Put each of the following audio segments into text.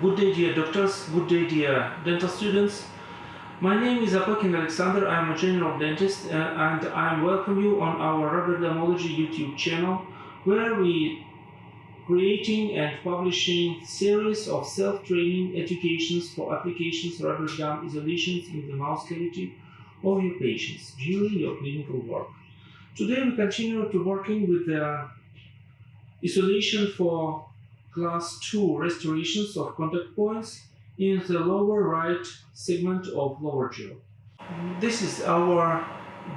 Good day, dear doctors. Good day, dear dental students. My name is Apokin Alexander. I am a general dentist and I welcome you on our Rubberdamology YouTube channel, where we creating and publishing series of self-training educations for applications rubber gum isolations in the mouth cavity of your patients during your clinical work. Today we continue to working with the isolation for Class 2 restorations of contact points in the lower right segment of lower jaw. This is our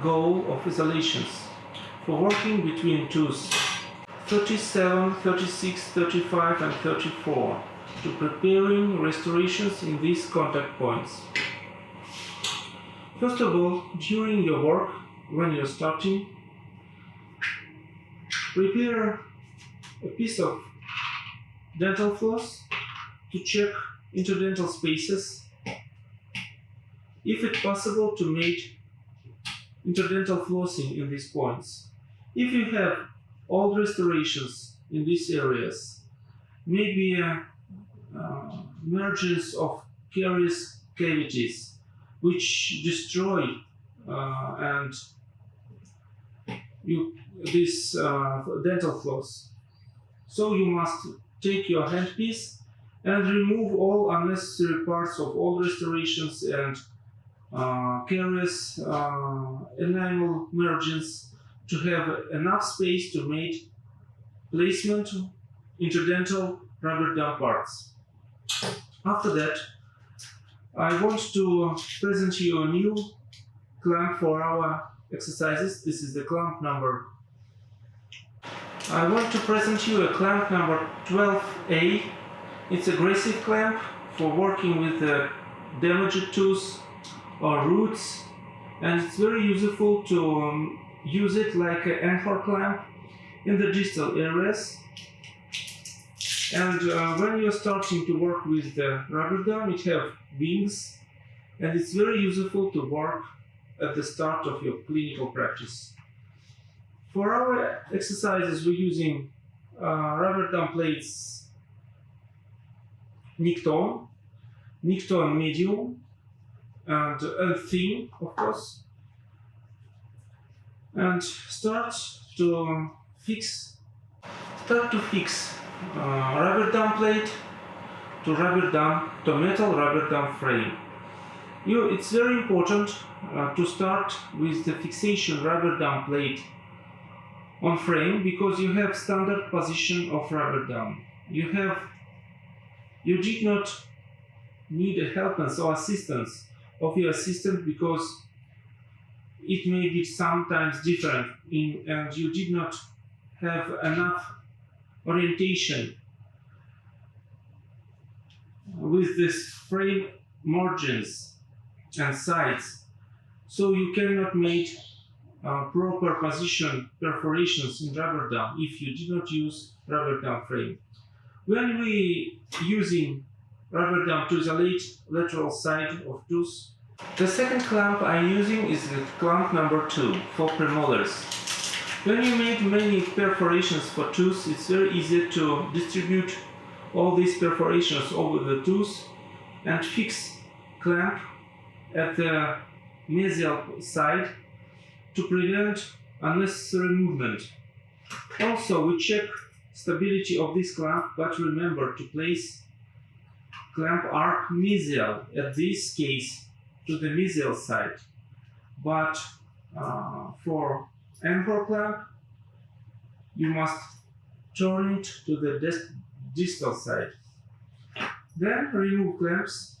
goal of isolations for working between tooths 37, 36, 35 and 34 to preparing restorations in these contact points. First of all, during your work, when you're starting, prepare a piece of dental floss to check interdental spaces. If it's possible, to make interdental flossing in these points. If you have old restorations in these areas, maybe emergence of caries cavities which destroy this dental floss, so you must take your handpiece and remove all unnecessary parts of all restorations and caries, enamel margins, to have enough space to make placement interdental rubber gum parts. After that, I want to present you a new clamp for our exercises. This is the clamp number. I want to present you a clamp number 12A. It's aggressive clamp for working with damaged tooth or roots, and it's very useful to use it like an anchor clamp in the distal areas. And when you're starting to work with the rubber gum, it has wings, and it's very useful to work at the start of your clinical practice. For our exercises, we're using rubber gum plates Nicton medium and thin, of course, and start to fix rubber gum plate to metal rubber gum frame. It's very important to start with the fixation rubber gum plate on frame, because you have standard position of rubber gum. You did not need a help or assistance of your assistant, because it may be sometimes different and you did not have enough orientation with this frame margins and sides, so you cannot make proper position perforations in rubber gum if you did not use rubber gum frame. When we using rubber gum to isolate lateral side of tooth, the second clamp I'm using is the clamp number 2 for premolars. When you make many perforations for tooth, it's very easy to distribute all these perforations over the tooth and fix clamp at the mesial side to prevent unnecessary movement. Also, we check stability of this clamp, but remember to place clamp arc mesial, at this case to the mesial side. But for anchor clamp, you must turn it to the distal side. Then remove clamps.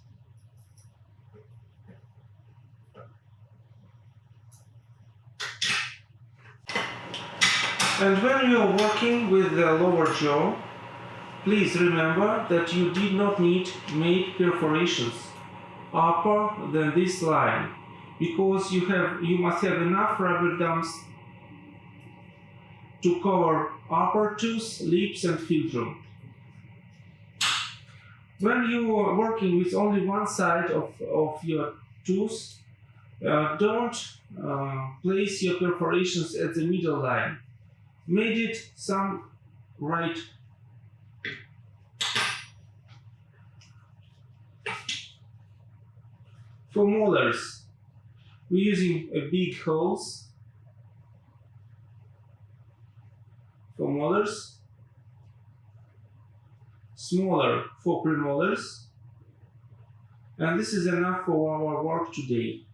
And when you are working with the lower jaw, please remember that you did not need to make perforations upper than this line, because you must have enough rubber gums to cover upper tooth, lips and philtrum. When you are working with only one side of your tooth, don't place your perforations at the middle line. Made it some right For molars, we're using a big holes for molars, smaller for premolars, and this is enough for our work today.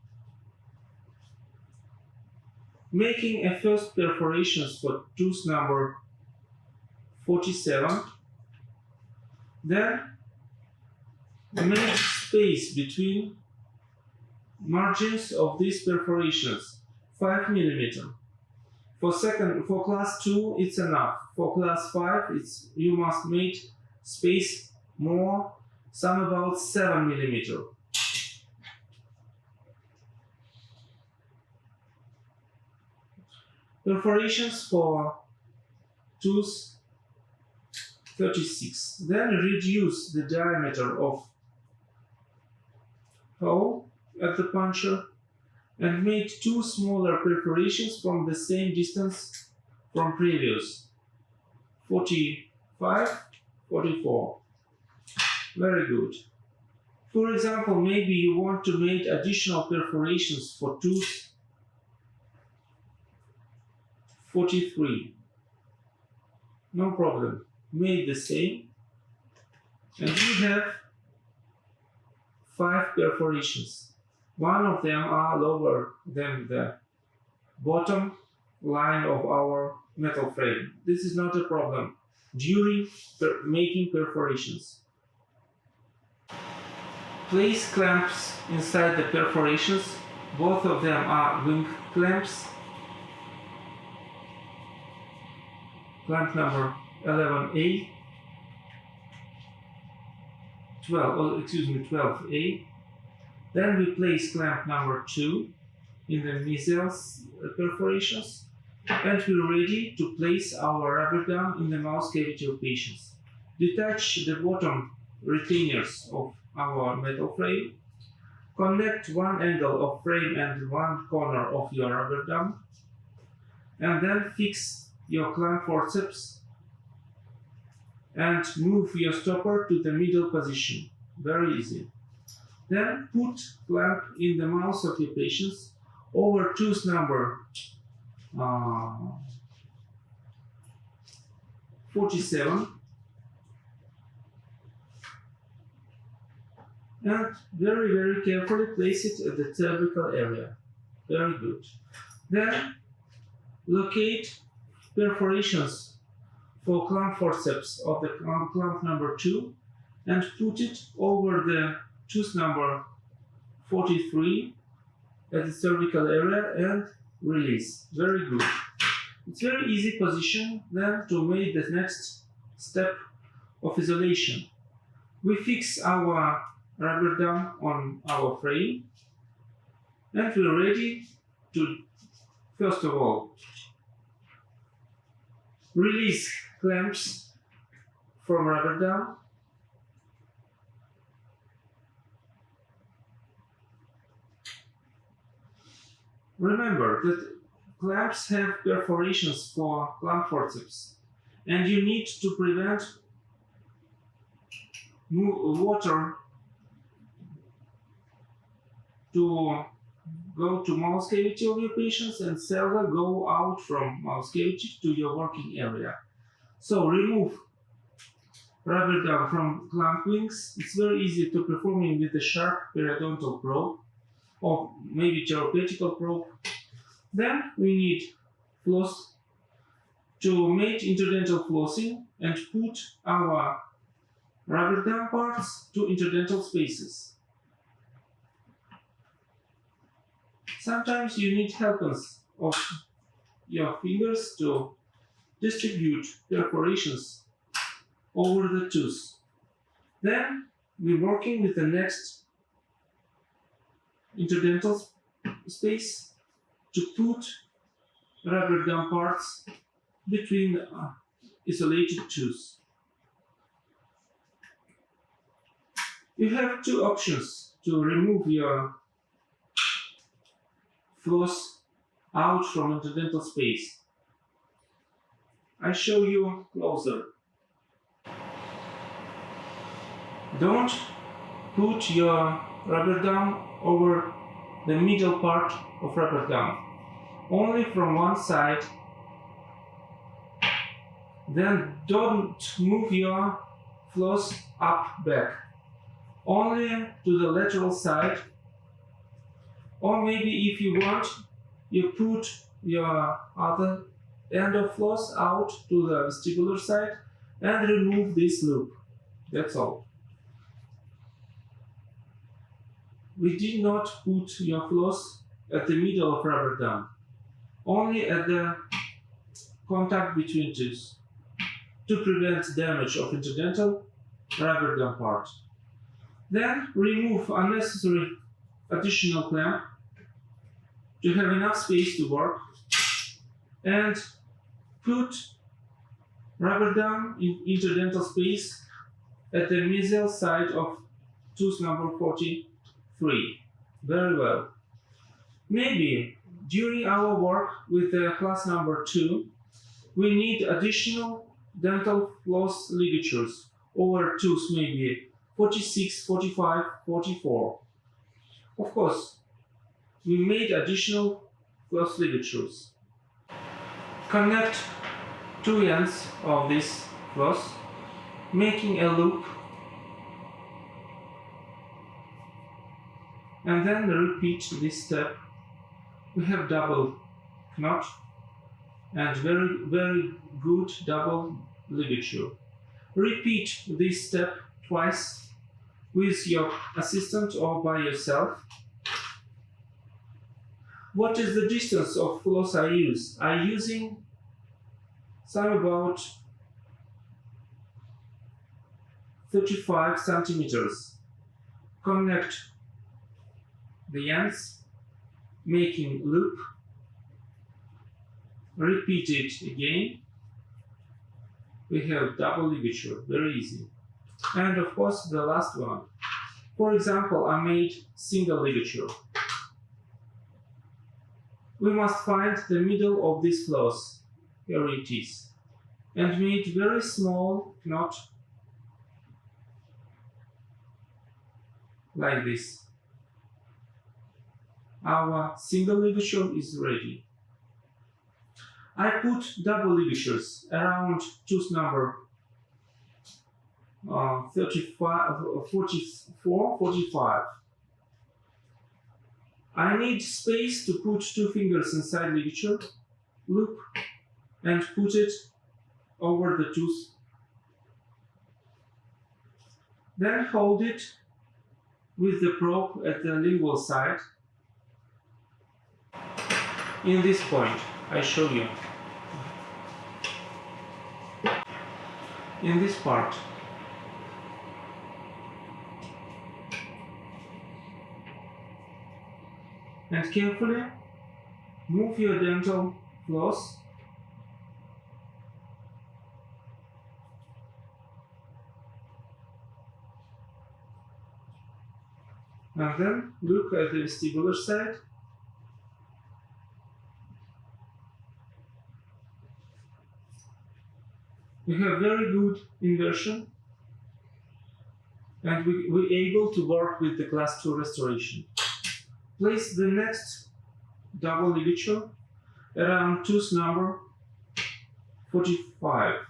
Making a first perforations for tooth number 47, then make space between margins of these perforations 5 mm. For class 2 it's enough. For class 5 you must make space more, some about 7 mm. Perforations for tooth 36. Then reduce the diameter of hole at the puncture and make 2 smaller perforations from the same distance from previous 45, 44. Very good. For example, maybe you want to make additional perforations for tooth 43. No problem. Make the same. And we have 5 perforations. One of them are lower than the bottom line of our metal frame. This is not a problem during making perforations. Place clamps inside the perforations. Both of them are wing clamps. Clamp number 11A, 12A. Then we place clamp number 2 in the measles perforations, and we're ready to place our rubber gum in the mouth cavity of patients. Detach the bottom retainers of our metal frame. Connect one angle of frame and one corner of your rubber gum, and then fix your clamp forceps and move your stopper to the middle position. Very easy. Then put clamp in the mouth of your patients over tooth number 47, and very carefully place it at the cervical area. Very good. Then locate perforations for clamp forceps of the clamp number 2 and put it over the tooth number 43 at the cervical area and release. Very good. It's very easy position then to make the next step of isolation. We fix our rubber gum on our frame and we're ready to, first of all, release clamps from rubber gum. Remember that clamps have perforations for clamp forceps, and you need to prevent water to go to mouth cavity of your patients and saliva go out from mouth cavity to your working area. So remove rubber gum from clamp wings. It's very easy to performing with a sharp periodontal probe or maybe therapeutical probe. Then we need floss to make interdental flossing and put our rubber gum parts to interdental spaces. Sometimes you need help of your fingers to distribute perforations over the tooth. Then we're working with the next interdental space to put rubber gum parts between the isolated tooth. You have 2 options to remove your floss out from interdental space. I show you closer. Don't put your rubber dam over the middle part of rubber dam, only from one side. Then don't move your floss up back, only to the lateral side. Or maybe if you want, you put your other end of floss out to the vestibular side and remove this loop. That's all. We did not put your floss at the middle of rubber dam, only at the contact between teeth, to prevent damage of interdental rubber dam part. Then remove unnecessary additional clamp to have enough space to work, and put rubber dam in interdental space at the mesial side of tooth number 43. Very well. Maybe during our work with the class number 2, we need additional dental floss ligatures over tooth maybe 46, 45, 44. Of course, we made additional floss ligatures. Connect two ends of this floss, making a loop, and then repeat this step. We have double knot and very good double ligature. Repeat this step twice with your assistant or by yourself. What is the distance of floss I use? I'm using some about 35 centimeters. Connect the ends, making loop. Repeat it again. We have double ligature, very easy. And of course the last one. For example, I made single ligature. We must find the middle of this floss. Here it is. And made very small knot like this. Our single ligature is ready. I put double ligatures around tooth number 44, 45. I need space to put two fingers inside ligature loop and put it over the tooth. Then hold it with the probe at the lingual side. In this point, I show you. In this part. And carefully move your dental floss and then look at the vestibular side. We have very good inversion and we're able to work with the class 2 restoration. Place the next double ligature around tooth number 45.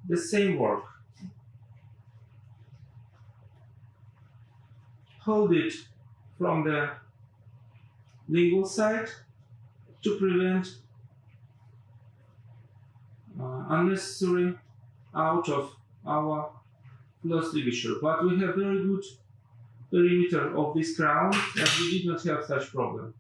The same work. Hold it from the lingual side to prevent unnecessary out of our floss ligature. But we have very good perimeter of this crown and we did not have such problem.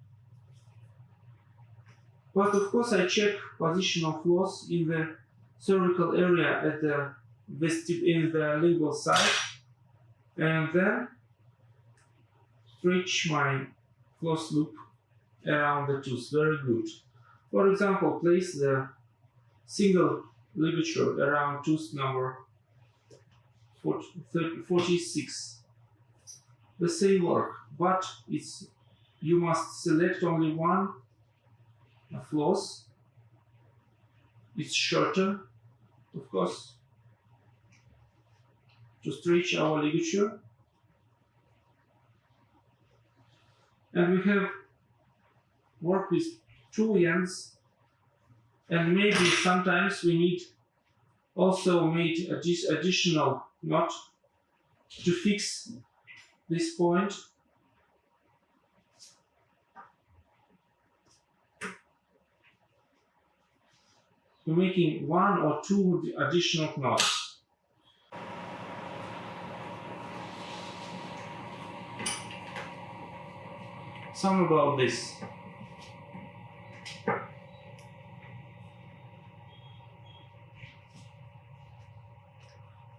But of course I check position of floss in the cervical area at the in the lingual side and then stretch my floss loop around the tooth. Very good. For example, place the single ligature around tooth number 46. The same work, but you must select only one floss. It's shorter, of course, to stretch our ligature. and we have work with two ends, and maybe sometimes we need also made additional knot to fix this point. We're making one or two additional knots. Some about this.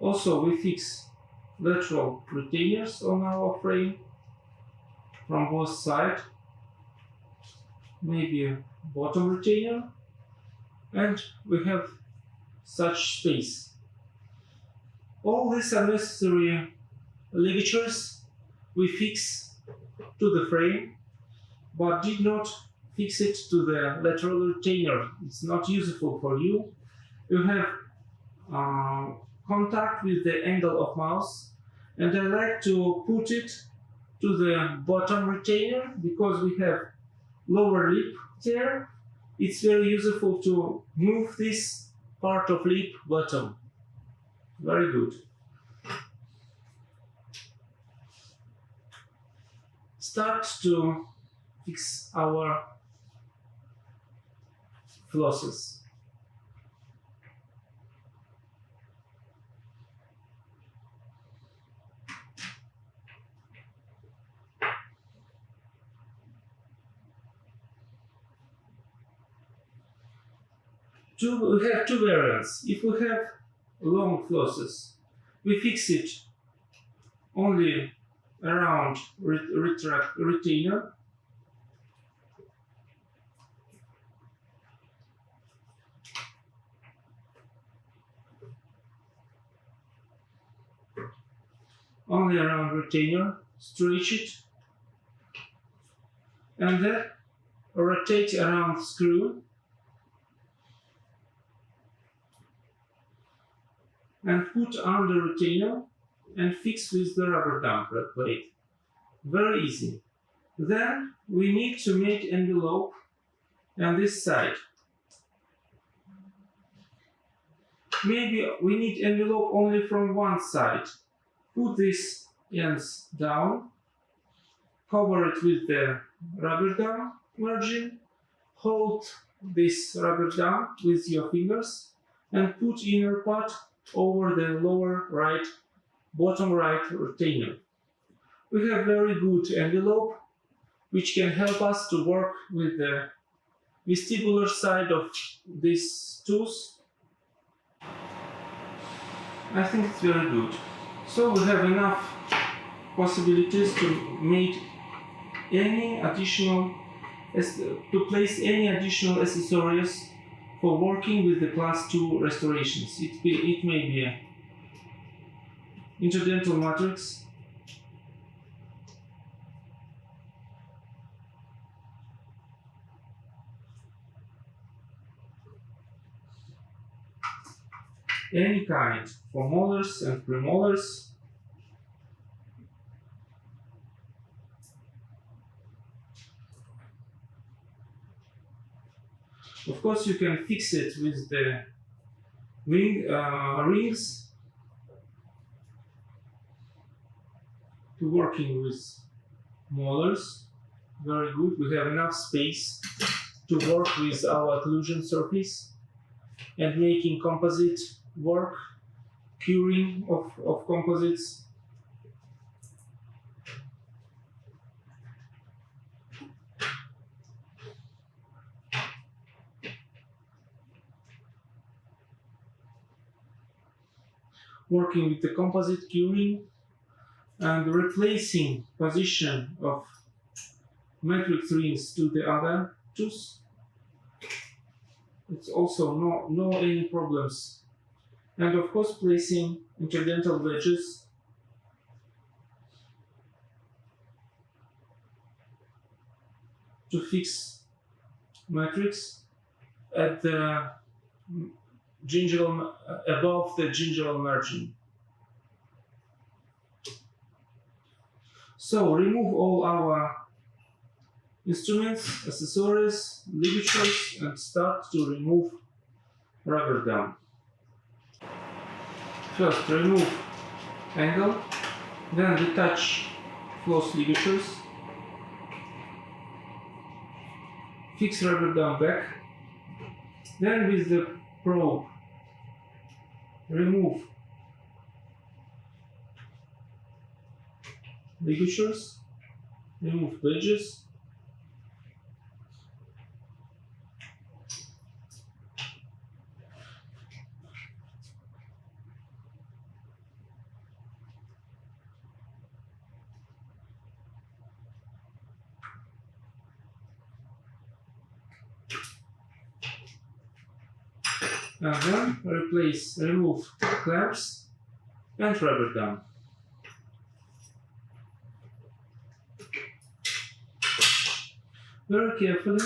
Also, we fix lateral retainers on our frame from both sides, maybe a bottom retainer, and we have such space. All these unnecessary ligatures we fix to the frame, but did not fix it to the lateral retainer. It's not useful for you. You have contact with the angle of mouse, and I like to put it to the bottom retainer because we have lower lip there. It's very useful to move this part of lip bottom. Very good. Start to fix our flosses. We have two variants. If we have long flosses, we fix it only around retainer. Only around retainer, stretch it, and then rotate around screw, and put under retainer and fix with the rubber dam plate. Very easy. Then we need to make envelope on this side. Maybe we need envelope only from one side. Put these ends down, cover it with the rubber dam margin, hold this rubber dam with your fingers, and put inner part over the lower right, bottom right retainer. We have very good envelope, which can help us to work with the vestibular side of these tools. I think it's very good. So we have enough possibilities to make any additional, to place any additional accessories for working with the class 2 restorations. It may be an interdental matrix, any kind, for molars and premolars. Of course, you can fix it with the rings to working with molars. Very good. We have enough space to work with our occlusion surface and making composite work, curing of composites. Working with the composite curing and replacing position of matrix rings to the other tools. It's also no any problems. And of course placing interdental wedges to fix matrix at the gingival, above the gingival margin. So remove all our instruments, accessories, ligatures, and start to remove rubber dam. First, remove angle, then detach floss ligatures, fix rubber dam back, then with the probe remove ligatures, remove wedges, and then remove clamps and rubber dam. Very carefully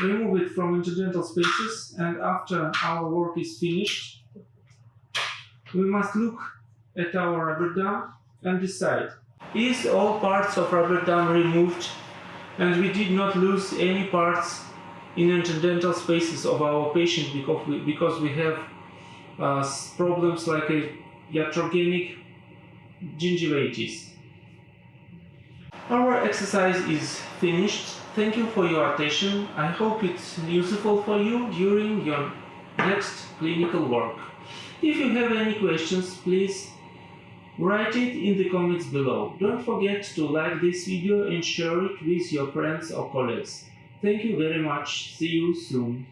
remove it from incidental spaces, and after our work is finished, we must look at our rubber dam and decide, is all parts of rubber dam removed and we did not lose any parts in incidental spaces of our patient because we have problems like iatrogenic gingivitis. Our exercise is finished. Thank you for your attention. I hope it's useful for you during your next clinical work. If you have any questions, please write it in the comments below. Don't forget to like this video and share it with your friends or colleagues. Thank you very much. See you soon.